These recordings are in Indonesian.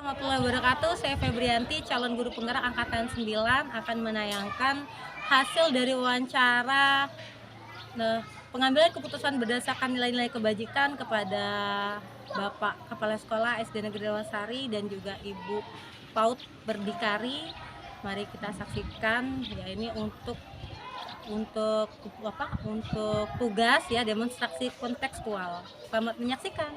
warahmatullahi wabarakatuh. Saya Febrianti, calon guru penggerak angkatan 9, akan menayangkan hasil dari wawancara pengambilan keputusan berdasarkan nilai-nilai kebajikan kepada Bapak Kepala Sekolah SD Negeri Rawasari dan juga Ibu PAUD Berdikari. Mari kita saksikan ya, ini untuk tugas ya, demonstrasi kontekstual. Selamat menyaksikan.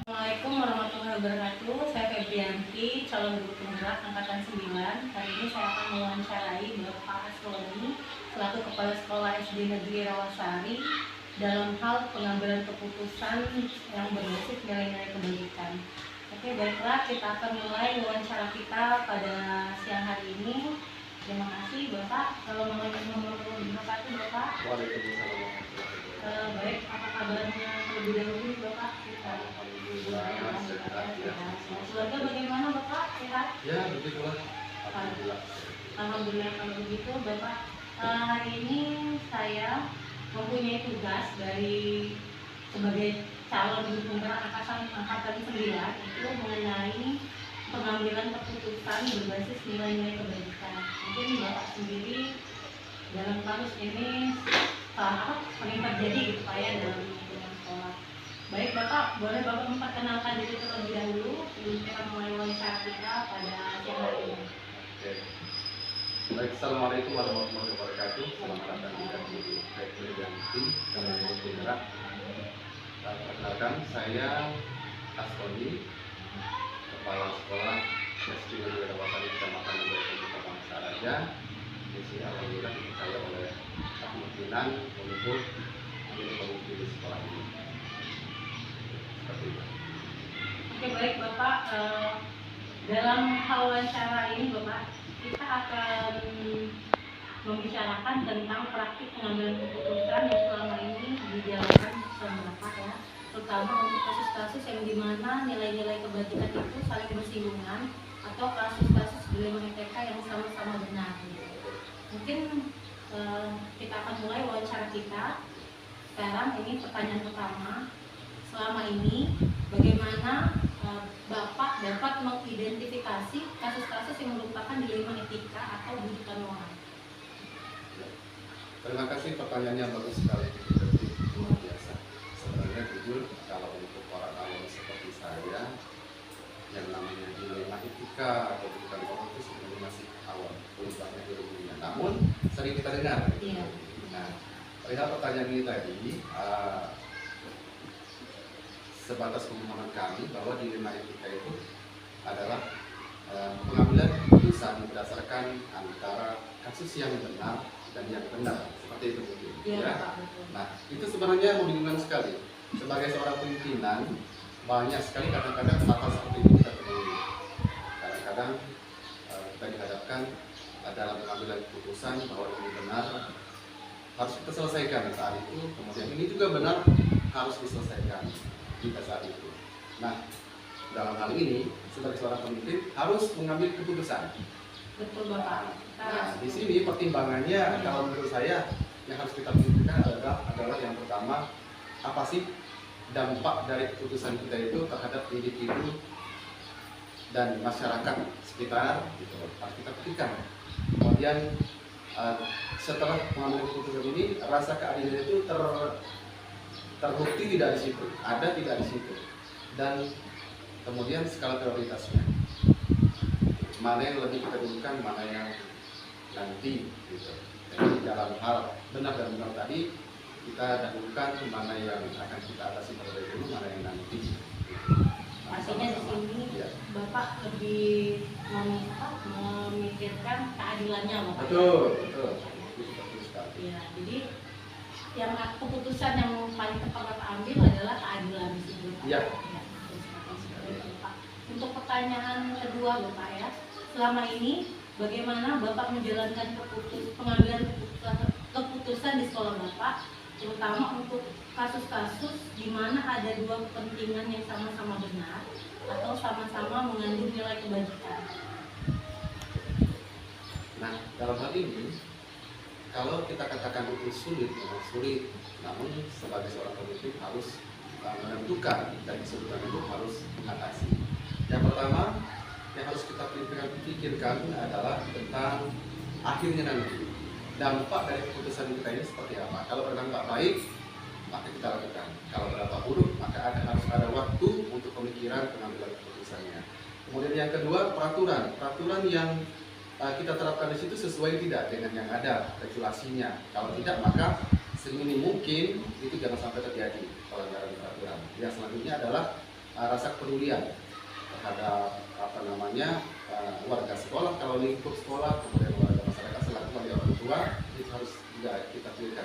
Assalamualaikum warahmatullahi wabarakatuh. Saya Febrianti, calon guru penggerak angkatan 9. Hari ini saya akan mewawancarai Bapak Asloni selaku Kepala Sekolah SD Negeri Rawasari dalam hal pengambilan keputusan yang berbasis nilai-nilai kebajikan. Oke, baiklah, kita akan mulai wawancara kita pada siang hari ini. Terima kasih Bapak. Assalamualaikum warahmatullahi wabarakatuh Bapak. Waalaikumsalam. Baik, apa kabarnya terlebih dahulu Bapak? Keluarga bagaimana Bapak? Sehat? Ya, begitulah. Alhamdulillah. Alhamdulillah kalau begitu Bapak. Hari ini saya mempunyai tugas dari sebagai calon guru penggerak angkatan 9 itu mengenai pengambilan keputusan berbasis nilai-nilai kebajikan. Mungkin Bapak sendiri dalam kasus ini sering terjadi gitu Pak ya dalam lingkungan sekolah. Baik Bapak, boleh Bapak memperkenalkan diri terlebih dahulu sebelum kita mulai wawancara kita pada siang hari ini. Oke. Baik, assalamualaikum warahmatullahi wabarakatuh. Selamat datang di Febrianti, calon guru penggerak. Perkenalkan, saya Asloni, Kepala Sekolah SD Negeri Rawasari Kecamatan Kota Bangsaraja. Di sini alhamdulillah dipercaya oleh pimpinan untuk menjadi pemimpin di sekolah ini. Seperti itu. Oke baik Bapak, dalam hal wawancara ini Bapak, kita akan membicarakan tentang praktik pengambilan keputusan yang selama ini dijalankan bersama Bapak ya, terutama untuk kasus-kasus yang dimana nilai-nilai kebajikan itu saling bersinggungan atau kasus-kasus dilema ITK yang sama-sama benar. Mungkin kita akan mulai wawancara kita. Sekarang ini pertanyaan pertama, selama ini bagaimana Bapak dapat mengidentifikasi kasus-kasus yang merupakan dilema etika atau bujukan moral? Terima kasih, pertanyaannya bagus sekali. Luar biasa. Sebenarnya jujur, kalau untuk orang awam seperti saya, yang namanya dilema etika atau bujukan moral itu sebenarnya masih awam, belum banyak ilmunya. Namun sering kita dengar. Iya. Nah, perihal pertanyaan ini tadi, sebatas pemahaman kami bahwa dilema etika itu adalah pengambilan keputusan berdasarkan antara kasus yang benar dan yang benar, seperti itu mungkin. Iya, Ya. Pak, betul. Nah, itu sebenarnya membingungkan sekali. Sebagai seorang pimpinan, banyak sekali kadang-kadang hal seperti itu kita temui. Kadang-kadang kita dihadapkan dalam pengambilan keputusan bahwa ini benar harus kita selesaikan saat itu, kemudian ini juga benar harus diselesaikan pada saat itu. Nah, dalam hal ini sebagai seorang pemimpin harus mengambil keputusan. Betul Bapak. Nah, di sini pertimbangannya kalau menurut saya yang harus kita pikirkan adalah yang pertama, apa sih dampak dari keputusan kita itu terhadap individu dan masyarakat sekitar, gitu harus kita pikirkan. Kemudian setelah mengambil keputusan ini, rasa keadilan itu terbukti tidak di situ, ada tidak di situ, dan kemudian skala prioritasnya, mana yang lebih kita dulukan, mana yang nanti, gitu. Jadi dalam hal benar dan benar tadi kita dahulukan mana yang akan kita atasi terlebih dulu, mana yang nanti. Artinya di sini Ya. Bapak lebih memikirkan keadilannya Bapak. Betul, betul, betul sekali. Ya, jadi yang keputusan yang paling tepat Bapak ambil adalah keadilan di sini Bapak. Iya. Ya, seperti itu, Pak. Untuk pertanyaan kedua Bapak ya, selama ini bagaimana Bapak menjalankan pengambilan keputusan di sekolah Bapak, terutama untuk kasus-kasus di mana ada dua kepentingan yang sama-sama benar atau sama-sama mengandung nilai kebajikan. Nah, dalam hal ini, kalau kita katakan itu sulit, memang sulit, namun sebagai seorang pemimpin harus menentukan dan kesulitan itu harus mengatasi. Yang pertama yang harus kita pikirkan adalah tentang akhirnya nanti dampak dari keputusan kita ini seperti apa. Kalau berdampak baik, maka kita lakukan. Kalau berdampak buruk, maka harus ada waktu untuk pemikiran pengambilan keputusannya. Kemudian yang kedua, peraturan yang kita terapkan di situ sesuai tidak dengan yang ada regulasinya. Kalau tidak, maka seminim mungkin itu jangan sampai terjadi pelanggaran peraturan. Yang selanjutnya adalah rasa kepedulian terhadap warga sekolah, kalau lingkup sekolah, kemudian warga masyarakat selaku wali orang tua, itu harus juga kita pilihkan.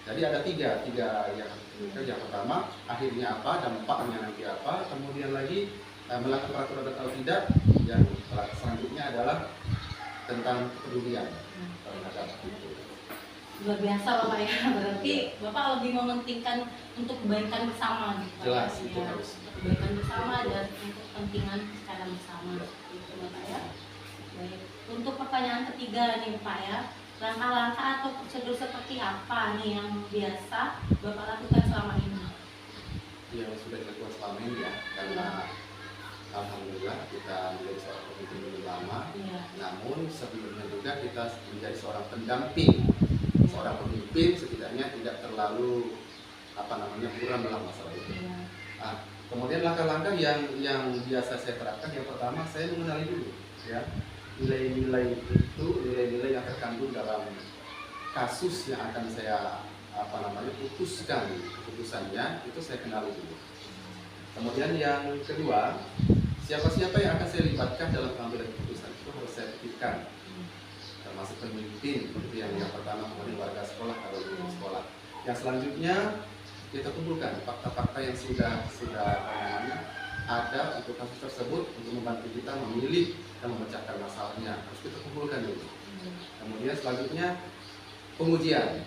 Jadi ada tiga yang harus kita. Yang pertama, akhirnya apa, dampaknya nanti apa, kemudian lagi melanggar peraturan atau tidak. Yang selanjutnya adalah tentang kepedulian terhadap itu. Luar biasa Bapak ya, berarti Bapak lebih mementingkan untuk kebaikan bersama gitu, Pak. Jelas, Ya. itu harus. Kebaikan bersama dan untuk kepentingan secara bersama gitu Bapak ya. Baik. Untuk pertanyaan ketiga nih Pak ya, langkah-langkah atau prosedur seperti apa nih yang biasa Bapak lakukan selama ini? Yang sudah dilakukan selama ini ya, karena alhamdulillah kita menjadi seorang pemimpin belum lama. Iya. Namun sebelumnya juga kita menjadi seorang pendamping, seorang pemimpin setidaknya tidak terlalu buram dalam masalah itu. Iya. Nah, kemudian langkah-langkah yang biasa saya terapkan, yang pertama saya mengenali dulu ya nilai-nilai nilai-nilai yang terkandung dalam kasus yang akan saya putuskan keputusannya, itu saya kenali dulu. Kemudian yang kedua, siapa-siapa yang akan saya libatkan dalam pengambilan keputusan itu harus saya pikirkan, termasuk pemimpin itu yang pertama, kemudian warga sekolah atau guru sekolah. Yang selanjutnya kita kumpulkan fakta-fakta yang sudah ada untuk kasus tersebut untuk membantu kita memilih dan memecahkan masalahnya, harus kita kumpulkan dulu. Kemudian selanjutnya pengujian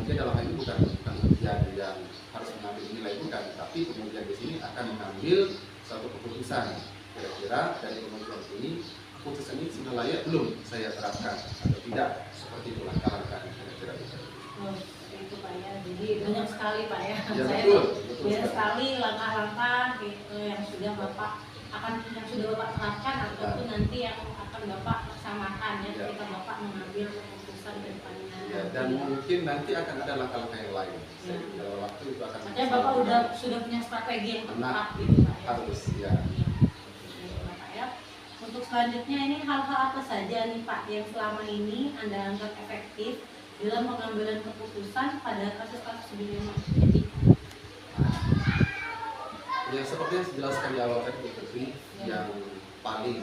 dalam hal ini bukan pengujian yang harus mengambil nilai, bukan, tapi pengujian di sini akan mengambil suatu keputusan. Kira-kira dari pengujian ini, keputusan ini sudah layak belum saya terapkan atau tidak, seperti itu langkah-langkah kira-kira itu. Oh, itu Pak ya. Jadi banyak sekali Pak ya. Ya, Saya betul banyak sekali langkah-langkah gitu yang sudah Bapak terapkan ataupun nanti yang akan Bapak laksanakan ya ketika Bapak mengambil keputusan ke depannya. Ya, dan mungkin nanti akan ada langkah-langkah yang lain. Dalam waktu itu akan. Artinya Bapak sudah punya strategi yang tepat gitu Pak ya. Harus ya. Iya, Bapak ya. Untuk selanjutnya ini hal-hal apa saja nih Pak yang selama ini Anda anggap efektif dalam pengambilan keputusan pada kasus-kasus dilema etika? Yang seperti yang dijelaskan di awal tadi, yang paling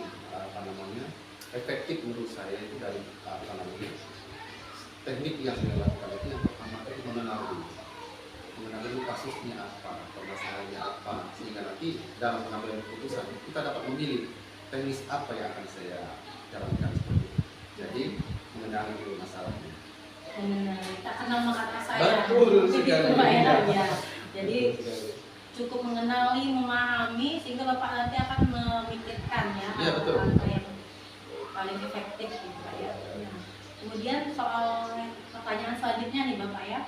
efektif menurut saya itu dari teknik yang saya lakukan itu, yang pertama itu mengenal dulu kasusnya apa, permasalahannya apa, sehingga nanti dalam pengambilan keputusan kita dapat memilih teknis apa yang akan saya jalankan seperti itu. Jadi mengenali dulu masalahnya. Tak kenal maka tak sayang. Betul Begitu sekali. Pak ya. Ya. Jadi cukup mengenali, memahami, sehingga Bapak nanti akan memikirkan ya betul. apa yang paling efektif gitu Pak ya. Kemudian soal pertanyaan selanjutnya nih Bapak ya,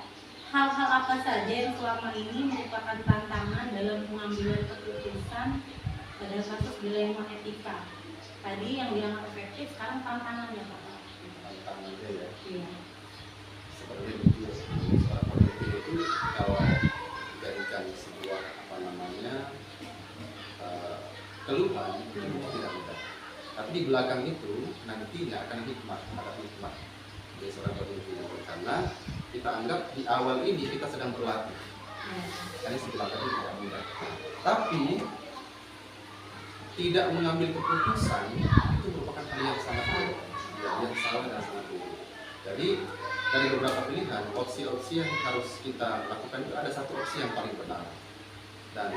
hal-hal apa saja yang selama ini merupakan tantangan dalam pengambilan keputusan pada kasus dilema etika? Tadi yang dianggap efektif, sekarang tantangannya Pak. Tantangannya ya. Iya. Seperti itu, seorang pemimpin itu kalau dijadikan sebuah keluhan itu tidak mudah. Tapi di belakang itu nantinya akan ada hikmah dari seorang pemimpin, karena kita anggap di awal ini kita sedang berlatih. Karena di belakang itu tidak mudah. Tapi tidak mengambil keputusan itu merupakan hal yang sangat buruk, yang salah dan sangat buruk. Jadi dari beberapa pilihan, opsi-opsi yang harus kita lakukan itu ada satu opsi yang paling benar, dan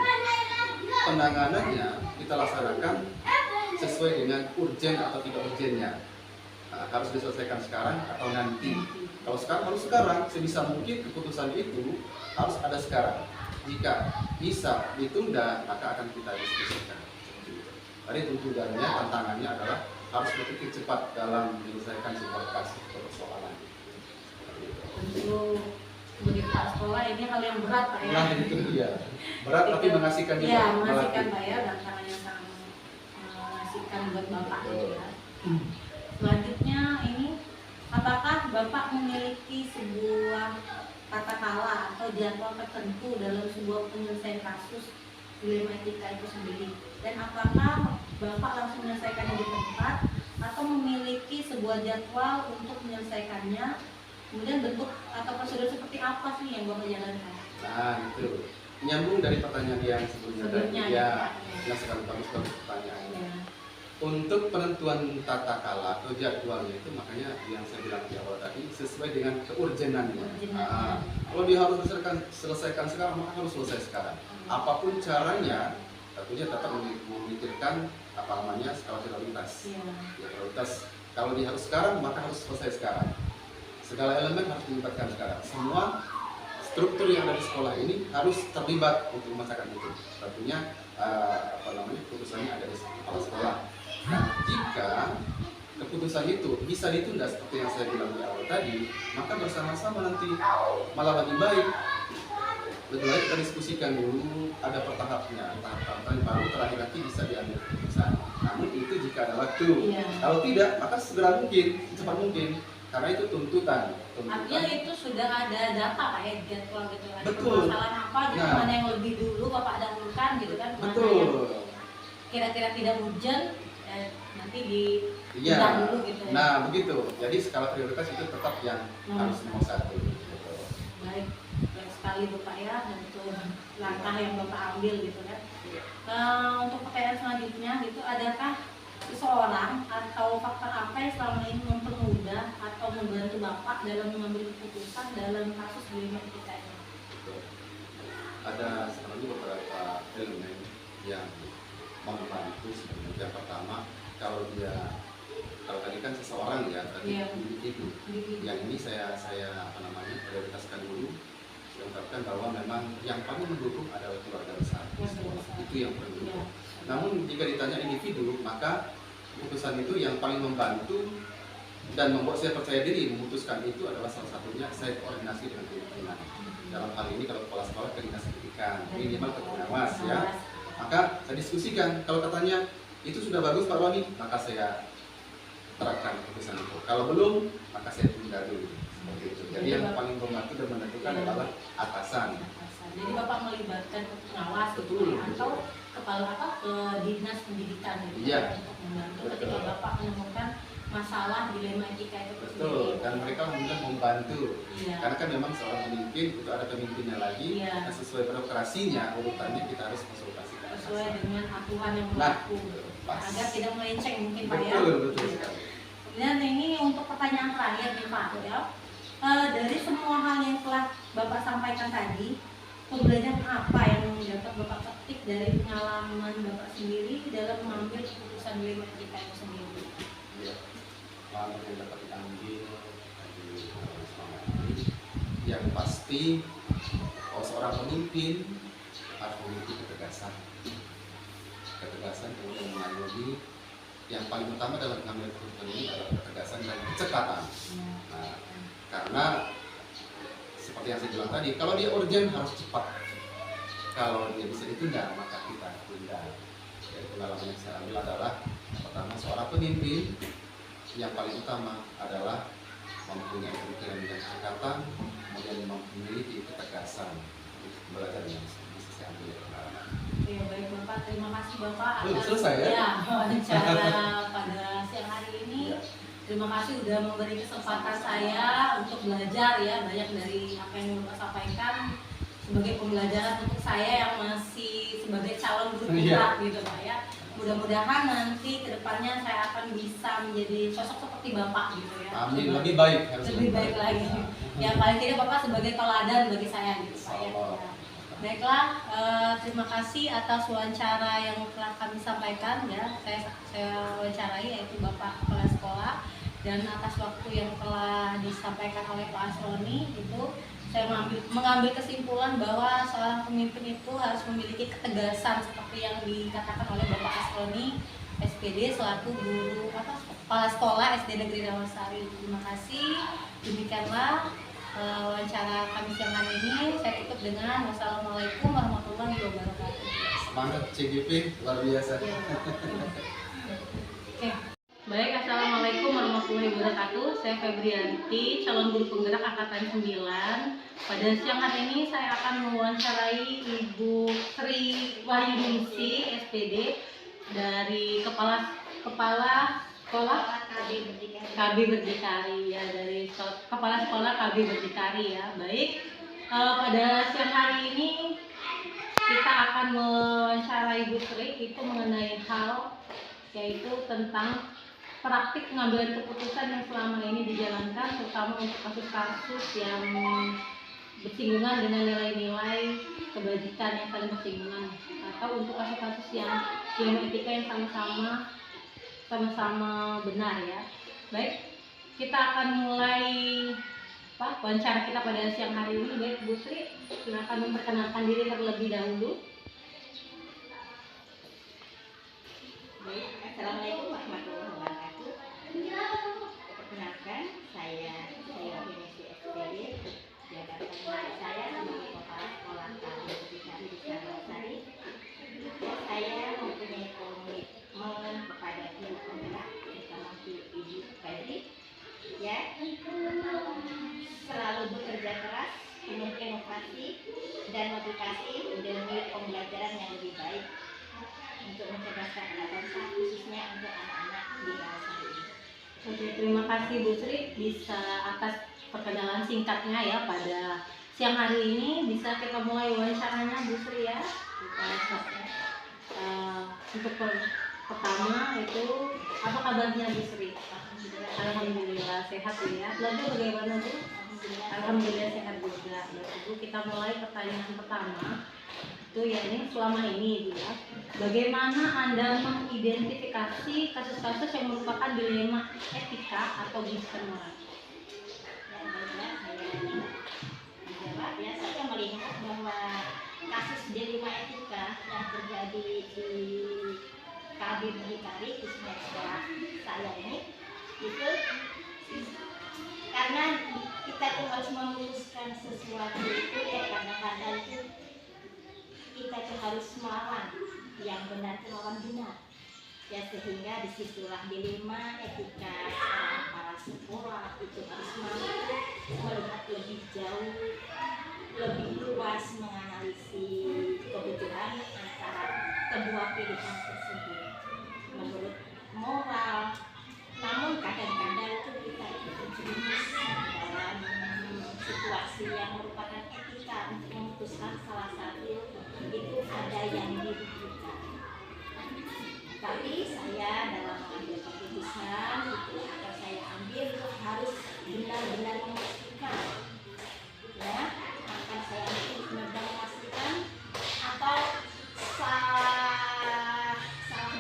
penanganannya kita laksanakan sesuai dengan urgen atau tidak urgennya. Harus diselesaikan sekarang atau nanti. Kalau sekarang harus sekarang, sebisa mungkin keputusan itu harus ada sekarang. Jika bisa ditunda, maka akan kita diskusikan. Tadi tuntutannya, tantangannya adalah harus berpikir cepat dalam menyelesaikan sebuah kasus atau persoalan. Tentu sebagai kepala sekolah ini hal yang berat Pak ya. Nah itu dia, berat tapi mengasihkan juga. Iya, mengasihkan Pak ya, dan tantangan yang sangat mengingatkan buat Bapak gitu ya. Selanjutnya ini, apakah Bapak memiliki sebuah katakanlah atau jadwal tertentu dalam sebuah penyelesaian kasus dilema etika itu sendiri, dan apakah Bapak langsung menyelesaikannya di tempat atau memiliki sebuah jadwal untuk menyelesaikannya, kemudian bentuk atau prosedur seperti apa sih yang Bapak jalankan? Nah itu nyambung dari pertanyaan yang sebelumnya tadi ya, ya. sekali bagus pertanyaannya. Ya. Untuk penentuan tata kala atau jadwalnya itu makanya yang saya bilang di awal tadi sesuai dengan keurgenannya. Nah, kalau dia harus selesaikan sekarang maka harus selesai sekarang. Apapun caranya, tentunya tetap memikirkan apa namanya skala prioritas. Ya, prioritas kalau dia harus sekarang maka harus selesai sekarang. Segala elemen harus dilibatkan sekarang. Semua struktur yang ada di sekolah ini harus terlibat untuk memasakkan itu. Tentunya apa namanya keputusannya ada di kepala sekolah. Nah, jika keputusan itu bisa ditunda seperti yang saya bilang di awal tadi, maka bersama-sama nanti malah lebih baik. Lebih baik kita diskusikan dulu, ada pertahapnya, tahap-tahap baru terakhir nanti bisa diambil keputusan. Namun itu jika ada waktu. Kalau tidak, maka segera mungkin, secepat mungkin. Karena itu tuntutan. Artinya itu sudah ada data Pak ya, jadwal gitu kan. Betul. Permasalahan apa gitu, mana yang lebih dulu Bapak dahulukan gitu kan. Betul. Kira-kira tidak hujan, nanti iya. Dulu gitu ya. Nah begitu, jadi skala prioritas itu tetap yang harus nomor satu gitu. Baik sekali Bapak ya, untuk langkah yang Bapak ambil gitu kan. Untuk pertanyaan selanjutnya gitu, adakah seseorang atau faktor apa yang selama ini mempermudah atau membantu Bapak dalam mengambil keputusan dalam kasus dilema etika ini? Ada sebenarnya beberapa elemen yang membantu sebenarnya. Yang pertama, kalau tadi kan seseorang ya, tadi individu. Yang ini saya apa namanya prioritaskan dulu. Saya ungkapkan bahwa memang yang paling mendukung adalah keluarga besar. Itu yang perlu. Namun jika ditanya individu, maka keputusan itu yang paling membantu dan membuat saya percaya diri memutuskan itu adalah salah satunya saya koordinasi dengan pimpinan. Dalam hal ini kalau kepala sekolah ke dinas pendidikan, minimal ke pengawas ya. Maka saya diskusikan, kalau katanya itu sudah bagus Pak Wani, maka saya terapkan keputusan itu. Kalau belum, maka saya tunda dulu. Seperti itu. Jadi yang paling membantu dan menentukan adalah atasan. Jadi Bapak melibatkan pengawas gitu, atau kepala ke dinas pendidikan gitu, untuk membantu ketika Bapak menemukan masalah dilema etika itu. Betul, dan mereka membantu. Karena kan memang seorang pemimpin itu ada pemimpinnya lagi, dan sesuai birokrasinya urutannya kita harus konsultasi sesuai dengan aturan yang berlaku, agar tidak melenceng mungkin Pak ya. Betul sekali. Kemudian ini untuk pertanyaan terakhir nih Pak ya. Dari semua hal yang telah Bapak sampaikan tadi, pembelajaran apa yang dapat Bapak petik dari pengalaman Bapak sendiri dalam mengambil keputusan dilema etika itu sendiri? Ya, pengalaman yang dapat diambil dari selama ini, yang pasti kalau seorang pemimpin harus memiliki ketegasan, kemudian mengayomi. Yang paling utama dalam mengambil keputusan ini adalah ketegasan dan kecepatan. Nah, karena seperti yang saya bilang tadi, kalau dia urgent harus cepat. Kalau dia bisa ditunda, maka kita tunda. Jadi pengalaman yang saya ambil adalah pertama, seorang pemimpin yang paling utama adalah mempunyai pemikiran yang kecepatan, kemudian memiliki ketegasan. Belajar yang bisa saya ambil pengalaman. Oke, baik Bapak, terima kasih Bapak atas selesai ya? wawancara pada siang hari ini. Terima kasih sudah memberi kesempatan saya untuk belajar ya, banyak dari apa yang Bapak sampaikan sebagai pembelajaran untuk saya yang masih sebagai calon guru privat gitu Pak ya. Mudah-mudahan nanti kedepannya saya akan bisa menjadi sosok seperti Bapak gitu ya. Amin, lebih baik. Lebih baik lagi. Ya paling tidak Bapak sebagai teladan bagi saya gitu Pak ya. Baiklah, terima kasih atas wawancara yang telah kami sampaikan ya. Saya wawancarai yaitu Bapak Kepala Sekolah, dan atas waktu yang telah disampaikan oleh Pak Asroni itu saya mengambil kesimpulan bahwa seorang pemimpin itu harus memiliki ketegasan seperti yang dikatakan oleh Bapak Asroni SPD selaku guru Kepala Sekolah SD Negeri Rawasari. Terima kasih. Demikianlah wawancara kami siang hari ini. Saya tutup dengan wassalamualaikum warahmatullahi wabarakatuh. Semangat CGP luar biasa. Oke. Baik, Assalamualaikum warahmatullahi wabarakatuh. Saya Febrianti, calon guru penggerak angkatan 9. Pada siang hari ini saya akan mewawancarai Ibu Sri Wahyuningsi, SPD, dari Kepala Sekolah KB Berdikari ya, dari Kepala Sekolah KB Berdikari ya. Baik, pada siang hari ini kita akan mewawancarai Ibu Sri itu mengenai hal yaitu tentang praktik pengambilan keputusan yang selama ini dijalankan, terutama untuk kasus-kasus yang bersinggungan dengan nilai-nilai kebajikan yang saling bersinggungan, atau untuk kasus-kasus yang dilema etika yang sama-sama benar ya. Baik, kita akan mulai wawancara kita pada siang hari ini. Baik, Bu Sri, silakan memperkenalkan diri terlebih dahulu. Baik, Assalamualaikum warahmatullahi wabarakatuh. Perkenalkan, saya Wahyuningsi SPD. Jabatan saya sebagai Kepala Sekolah KB Berdikari di Sari. Saya mempunyai komitmen kepada ibu penggerak, terutama Ibu Febri, ya, selalu bekerja keras, penuh inovasi dan motivasi demi pembelajaran yang lebih baik untuk mencerdaskan anak bangsa, khususnya untuk anak-anak di kawasan ini. Oke, terima kasih Bu Sri bisa atas perkenalan singkatnya ya pada siang hari ini. Bisa kita mulai wawancaranya Bu Sri ya. Untuk pertama itu apa kabarnya Bu Sri? Alhamdulillah sehat ya. Belajar bagaimana Bu? Alhamdulillah sehat juga. Bu, kita mulai pertanyaan pertama. Itu ya, ini selama ini Bu ya, bagaimana Anda mengidentifikasi kasus-kasus yang merupakan dilema etika atau bukan moral? Yang baiklah saya menjawab ya, saya melihat bahwa kasus dilema etika yang terjadi di KB Berdikari, khususnya sekolah saya ini, itu karena kita tuh harus memutuskan sesuatu itu ya, kadang-kadang itu kita tuh harus melawan yang benar, melawan benar ya, sehingga disitulah dilema etika para sekolah itu harus mampu melihat lebih jauh, lebih luas, menganalisis kebutuhan antara kedua pilihan tersebut menurut moral. Namun kadang-kadang itu kita terjerumus dalam situasi yang merupakan etika untuk memutuskan salah satu, itu ada yang dirugikan. Tapi saya dalam mengambil keputusan itu akan saya ambil harus benar-benar memastikan ya, akan saya ambil benar-benar memastikan atau salah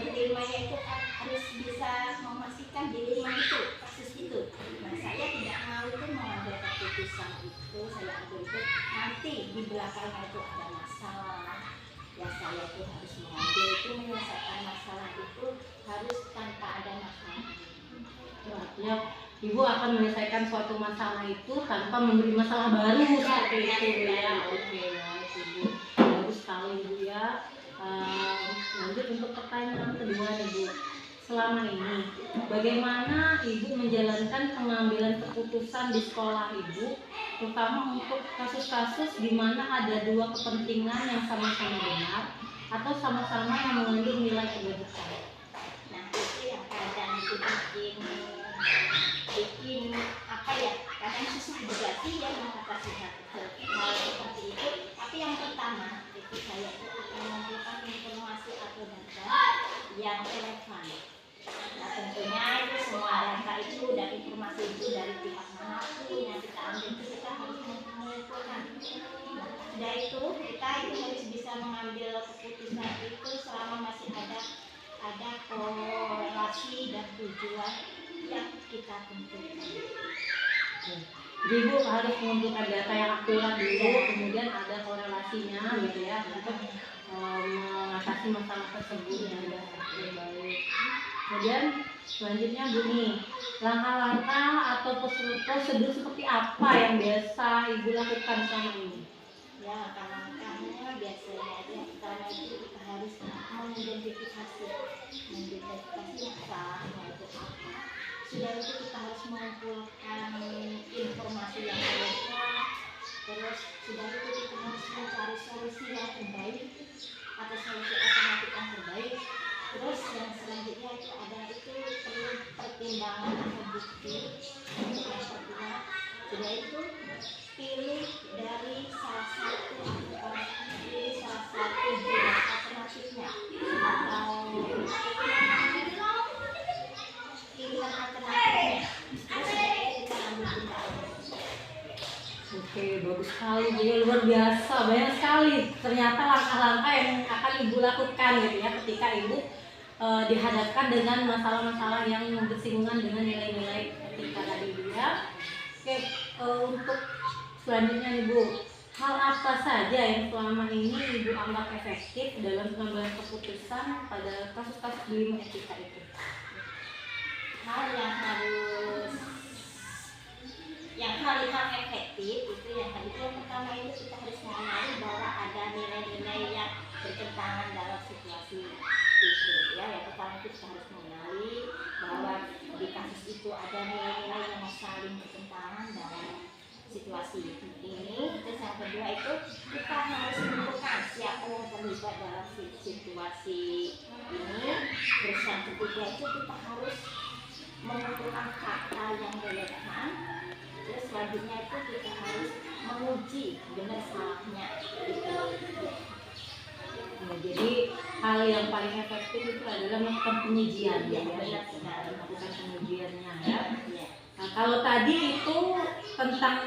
dilemanya itu harus bisa memastikan dilema itu, kasus itu. Nah, saya tidak mau itu mengambil keputusan itu, saya ambil itu nanti di belakangnya itu ada masalah ya, saya itu harus mengambil itu, menyelesaikan masalah itu harus tanpa ada masalah. Ya, Ibu akan menyelesaikan suatu masalah itu tanpa memberi masalah baru seperti itu ya. Oke, baik Ibu, bagus sekali Ibu ya. Lanjut untuk pertanyaan kedua Ibu. Selama ini, bagaimana Ibu menjalankan pengambilan keputusan di sekolah Ibu, terutama untuk kasus-kasus di mana ada dua kepentingan yang sama-sama benar atau sama-sama yang mengandung nilai kebajikan? Nah, itu yang kadang itu bikin apa ya, kadang susah juga sih ya mengatasi hal seperti itu. Tapi yang pertama itu saya itu akan mengumpulkan informasi atau data yang relevan. Nah, tentunya itu semua data itu dan informasi itu dari pihak manapun yang kita ambil itu kita harus mengumpulkan. Nah, dari itu kita itu harus bisa mengambil keputusan itu selama masih ada korelasi dan tujuan yang kita tentukan. Jadi Ibu harus mengumpulkan data yang akurat dulu, kemudian ada korelasinya gitu ya untuk mengatasi masalah tersebut ya. Oke, baik. Kemudian selanjutnya Bu nih, langkah-langkah atau prosedur seperti apa yang biasa Ibu lakukan selama ini? Ya, langkah-langkahnya biasanya yang pertama itu kita harus harus mengidentifikasi masalahnya itu apa. Sudah itu kita harus mengumpulkan informasi yang lengkap. Terus sudah itu kita harus mencari solusi yang terbaik atau solusi alternatif yang terbaik. Terus yang selanjutnya itu ada itu perlu pertimbangan atau bukti untuk yang kedua. Sudah itu pilih dari salah satu pilih salah satu jenis alternatifnya atau pilihan alternatifnya. Terus sudah itu kita ambil tindakan. Oke, bagus sekali, jadi luar biasa, banyak sekali ternyata langkah-langkah yang akan ibu lakukan gitu ya ketika ibu dihadapkan dengan masalah-masalah yang bersinggungan dengan nilai-nilai etika tadi ya. Oke, untuk selanjutnya nih Bu, hal apa saja yang selama ini ibu anggap efektif dalam pengambilan keputusan pada kasus-kasus dilema etika itu? Hal hal efektif itu yang tadi yang pertama itu kita harus mengenali bahwa ada nilai-nilai yang bertentangan dalam situasi itu ya. Yang pertama itu kita harus mengenali bahwa di kasus itu ada nilai-nilai yang saling bertentangan dalam situasi ini. Terus yang kedua itu kita harus menentukan siapa yang terlibat dalam situasi ini. Terus yang ketiga itu kita harus mengumpulkan fakta yang relevan. Terus selanjutnya itu kita harus menguji benar salahnya gitu. Ya, jadi hal yang paling efektif itu adalah melakukan pengujian ya, Benar sekali. melakukan pengujiannya ya. Ya. Nah, kalau tadi itu tentang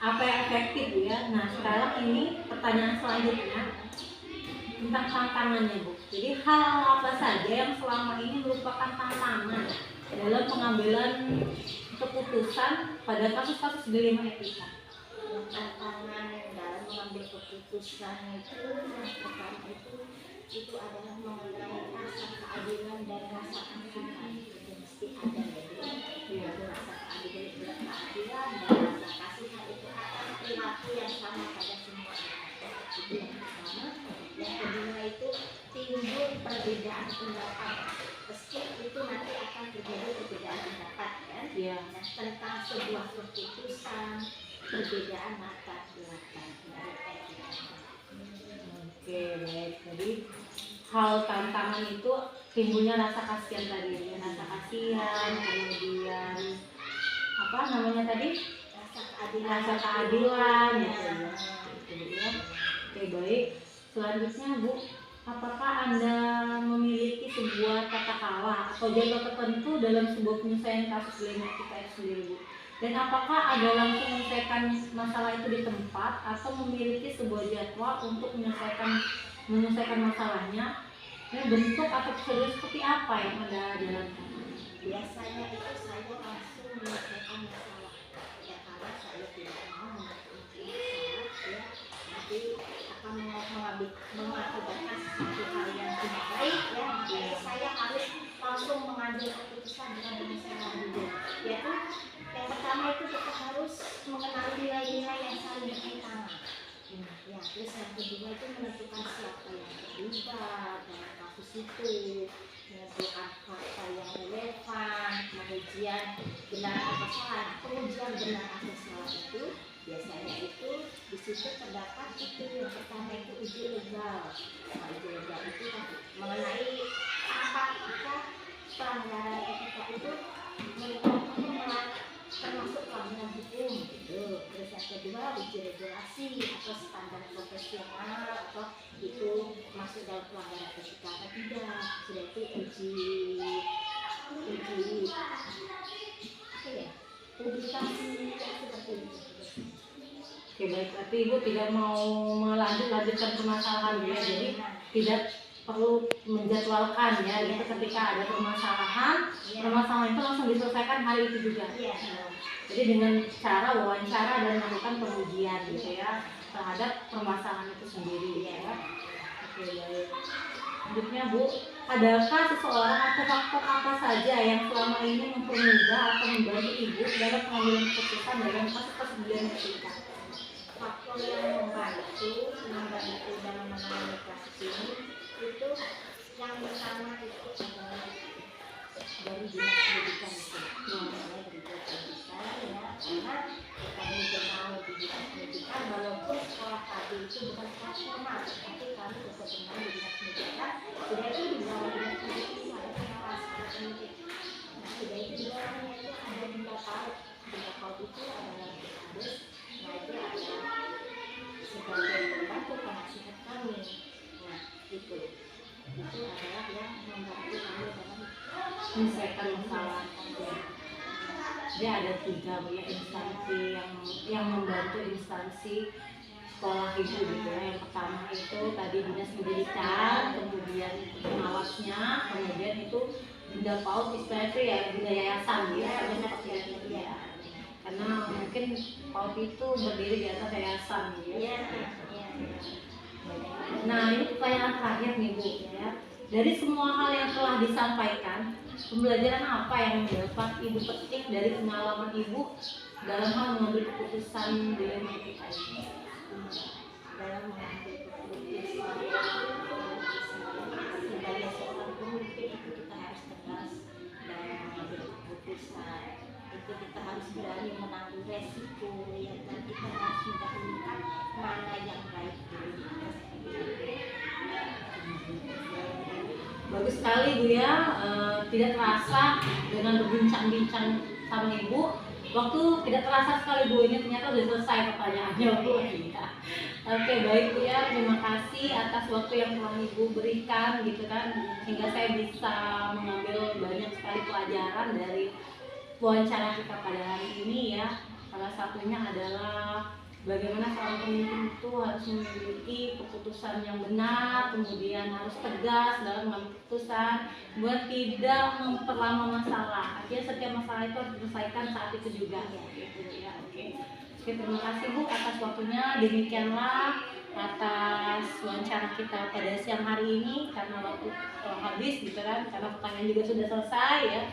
apa yang efektif ya. Nah, sekarang ini pertanyaan selanjutnya tentang tantangannya Bu. Jadi hal apa saja yang selama ini merupakan tantangan dalam pengambilan keputusan pada kasus-kasus dilema etika? Tantangan dalam mengambil keputusan itu yang pertama itu adalah mengenai rasa keadilan dan rasa keadilan itu mesti ada ya. Rasa keadilan dan rasa kasihan itu akan perilaku yang sama pada semua orang. Itu yang pertama. Yang kedua itu timbul perbedaan pendapat. Meski itu nanti akan terjadi perbedaan pendapat kan? Ya. Nah, tentang sebuah keputusan perbedaan latar belakang dari etika. Oke, baik. Jadi hal tantangan itu timbulnya rasa kasihan tadi ya. Rasa kasihan, kemudian apa namanya tadi? Rasa keadilan gitu ya. Gitu ya. Oke, baik. Selanjutnya Bu, apakah Anda memiliki sebuah tata cara atau jadwal tertentu dalam sebuah penyelesaian kasus dilema etika itu sendiri Bu? Dan apakah ada langsung menyelesaikan masalah itu di tempat atau memiliki sebuah jadwal untuk menyelesaikan masalahnya? Dan bentuk atau prosedur seperti apa yang Anda jalankan? Biasanya itu saya langsung menyelesaikan masalah ya, karena saya tidak mau membuat masalah ya, nanti akan mengakibatkan sesuatu hal yang tidak baik ya. Makanya saya harus langsung mengambil keputusan dengan penyelesaian dulu, yaitu yang pertama itu kita harus mengenali nilai-nilai yang saling bertentangan ya. Terus yang kedua itu menentukan siapa yang terlibat dalam kasus itu, menentukan fakta yang relevan, pengujian benar atau salah. Pengujian benar atau salah itu biasanya itu di situ terdapat itu yang pertama itu uji legal. Nah, uji legal itu mengenai apakah pelanggaran etika itu termasuk pelanggaran hukum gitu. Terus yang kedua uji regulasi atau standar profesional atau itu masuk dalam pelanggaran etika atau tidak. Sudah itu uji publikasi seperti itu. Oke, baik. Tapi Ibu tidak mau melanjutkan permasalahan ya, jadi tidak perlu menjadwalkan ya. Gitu ketika ada permasalahan itu langsung diselesaikan hari itu juga. Jadi dengan cara wawancara dan melakukan pengujian gitu ya terhadap permasalahan itu sendiri ya. Oke, baik. Selanjutnya Bu, adakah seseorang atau faktor apa saja yang selama ini mempermudah atau membantu Ibu dalam pengambilan keputusan dalam kasus-kasus dilema etika? faktor yang membantu dalam menangani kasus ini itu yang pertama itu adalah dari dinas pendidikan itu. Namanya berita pendidikan ya, karena kami bermain di dinas pendidikan walaupun sekolah tadi itu bukan sekolah formal, tapi kami tetap bermain di dinas pendidikan. Sudah itu di bawah dinas pendidikan ada pengawas pendidik. Nah, sudah itu di bawahnya itu ada benda paut. Benda paut itu adalah harus, nah itu adalah sebagai pembantu penasihat kami. Nah, itu adalah yang membantu kami dalam menyelesaikan masalah. Dia ada 3 ya instansi yang membantu instansi sekolah itu gitu ya. Yang pertama itu tadi dinas pendidikan, kemudian pengawasnya, kemudian itu benda paut istilahnya itu ya benda yayasan ya, ya. Karena mungkin paut itu berdiri di atas yayasan gitu ya. Nah ini pertanyaan terakhir nih Bu ya. Dari semua hal yang telah disampaikan, pembelajaran apa yang dapat Ibu petik dari pengalaman Ibu dalam hal mengambil keputusan dilema etika ini? Dalam mengambil keputusan sebagai seorang pemimpin itu kita harus tegas dalam mengambil keputusan. Itu kita harus berani menanggung resiko ya, dan kita harus mendahulukan mana yang baik dulu. Bagus sekali Bu ya, tidak terasa dengan berbincang-bincang sama Ibu. Waktu tidak terasa sekali Bu, ini ternyata sudah selesai pertanyaannya Bu ya. Oke baik Bu ya, terima kasih atas waktu yang telah Ibu berikan gitu kan, sehingga saya bisa mengambil banyak sekali pelajaran dari wawancara kita pada hari ini ya. Salah satunya adalah bagaimana seorang pemimpin itu harus memiliki keputusan yang benar, kemudian harus tegas dalam mengambil keputusan, buat tidak memperlama masalah. Artinya setiap masalah itu harus diselesaikan saat itu juga ya. Gitu ya. Oke, terima kasih Bu atas waktunya. Demikianlah atas wawancara kita pada siang hari ini, karena waktu habis gitu kan, karena pertanyaan juga sudah selesai ya.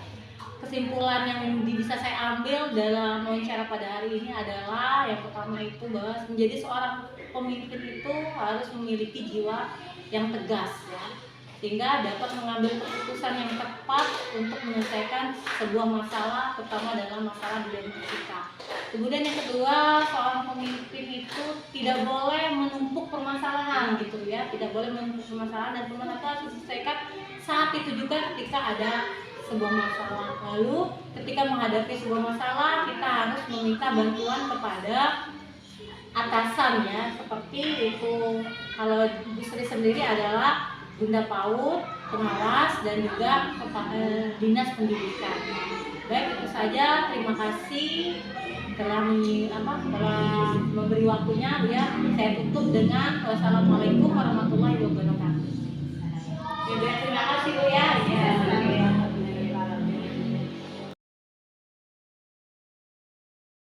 Kesimpulan yang bisa saya ambil dalam wawancara pada hari ini adalah yang pertama itu bahwa menjadi seorang pemimpin itu harus memiliki jiwa yang tegas ya, sehingga dapat mengambil keputusan yang tepat untuk menyelesaikan sebuah masalah, terutama dalam masalah dilema etika. Kemudian yang kedua, seorang pemimpin itu tidak boleh menumpuk permasalahan gitu ya, tidak boleh menumpuk permasalahan, dan permasalahan itu harus diselesaikan saat itu juga ketika ada sebuah masalah. Lalu ketika menghadapi sebuah masalah, kita harus meminta bantuan kepada atasan ya, seperti itu. Kalau Bu Sri sendiri adalah benda paut, pengawas, dan juga dinas pendidikan. Baik, itu saja. Terima kasih telah memberi waktunya ya. Saya tutup dengan wassalamualaikum warahmatullahi wabarakatuh.